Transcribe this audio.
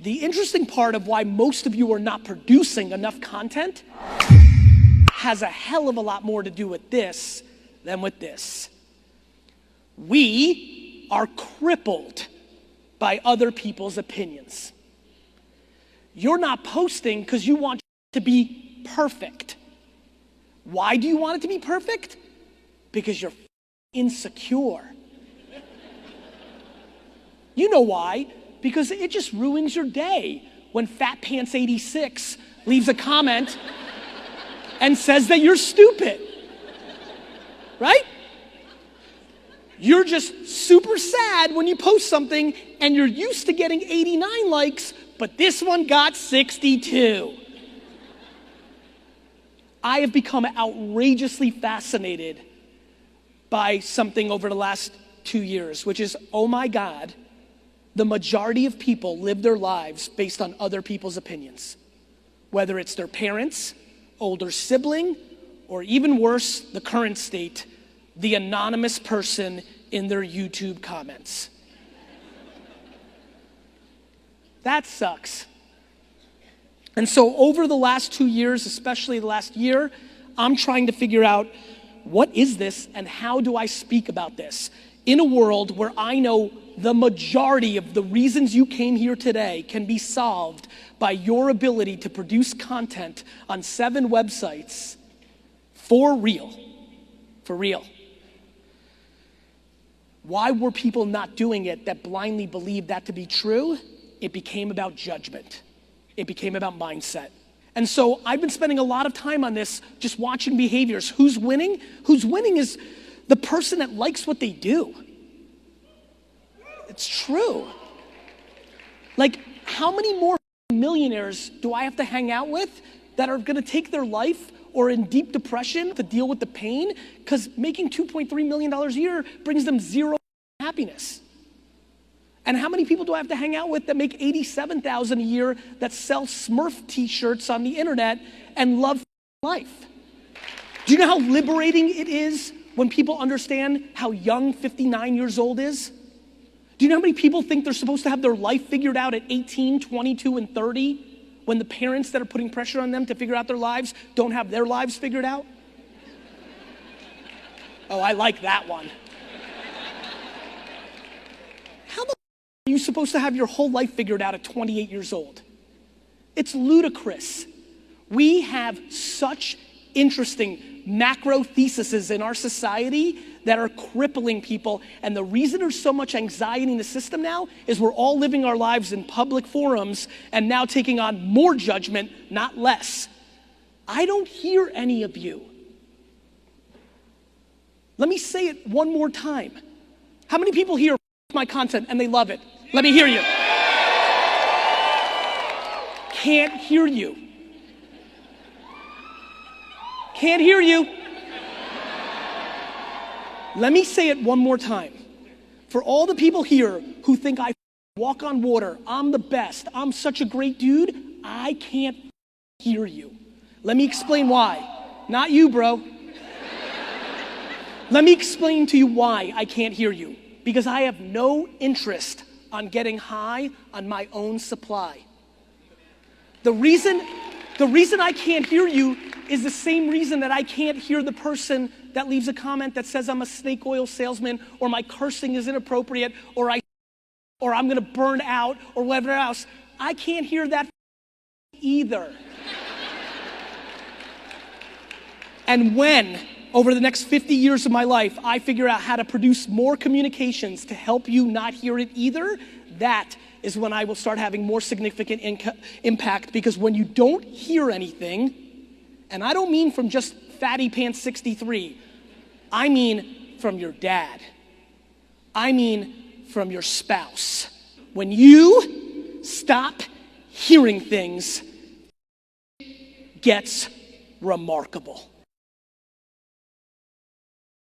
The interesting part of why most of you are not producing enough content has a hell of a lot more to do with this than with this. We are crippled by other people's opinions. You're not posting because you want it to be perfect. Why do you want it to be perfect? Because you're insecure. You know why? Because it just ruins your day when Fat Pants 86 leaves a comment and says that you're stupid, right? You're just super sad when you post something and you're used to getting 89 likes, but this one got 62. I have become outrageously fascinated by something over the last 2 years, which is, oh my God, the majority of people live their lives based on other people's opinions. Whether it's their parents, older sibling, or even worse, the current state, the anonymous person in their YouTube comments. That sucks. And so over the last 2 years, especially the last year, I'm trying to figure out what is this and how do I speak about this in a world where I know the majority of the reasons you came here today can be solved by your ability to produce content on 7 websites for real. For real. Why were people not doing it that blindly believed that to be true? It became about judgment. It became about mindset. And so I've been spending a lot of time on this, just watching behaviors. Who's winning? Who's winning is the person that likes what they do. It's true. Like, how many more millionaires do I have to hang out with that are gonna take their life or in deep depression to deal with the pain? Because making $2.3 million a year brings them zero happiness. And how many people do I have to hang out with that make $87,000 a year that sell Smurf t-shirts on the internet and love life? Do you know how liberating it is when people understand how young 59 years old is? Do you know how many people think they're supposed to have their life figured out at 18, 22, and 30 when the parents that are putting pressure on them to figure out their lives don't have their lives figured out? Oh, I like that one. How the are you supposed to have your whole life figured out at 28 years old? It's ludicrous. We have such interesting macro theses in our society that are crippling people, and the reason there's so much anxiety in the system now is we're all living our lives in public forums and now taking on more judgment, not less. I don't hear any of you. Let me say it one more time. How many people hear my content and they love it? Let me hear you. Can't hear you. Can't hear you. Let me say it one more time. For all the people here who think I walk on water, I'm the best, I'm such a great dude, I can't hear you. Let me explain why. Not you, bro. Let me explain to you why I can't hear you. Because I have no interest on getting high on my own supply. The reason I can't hear you is the same reason that I can't hear the person that leaves a comment that says I'm a snake oil salesman, or my cursing is inappropriate, or I'm gonna burn out, or whatever else. I can't hear that either. And when, over the next 50 years of my life, I figure out how to produce more communications to help you not hear it either, that is when I will start having more significant impact. Because when you don't hear anything, and I don't mean from just Fatty Pants 63, I mean from your dad. I mean from your spouse. When you stop hearing things, it gets remarkable.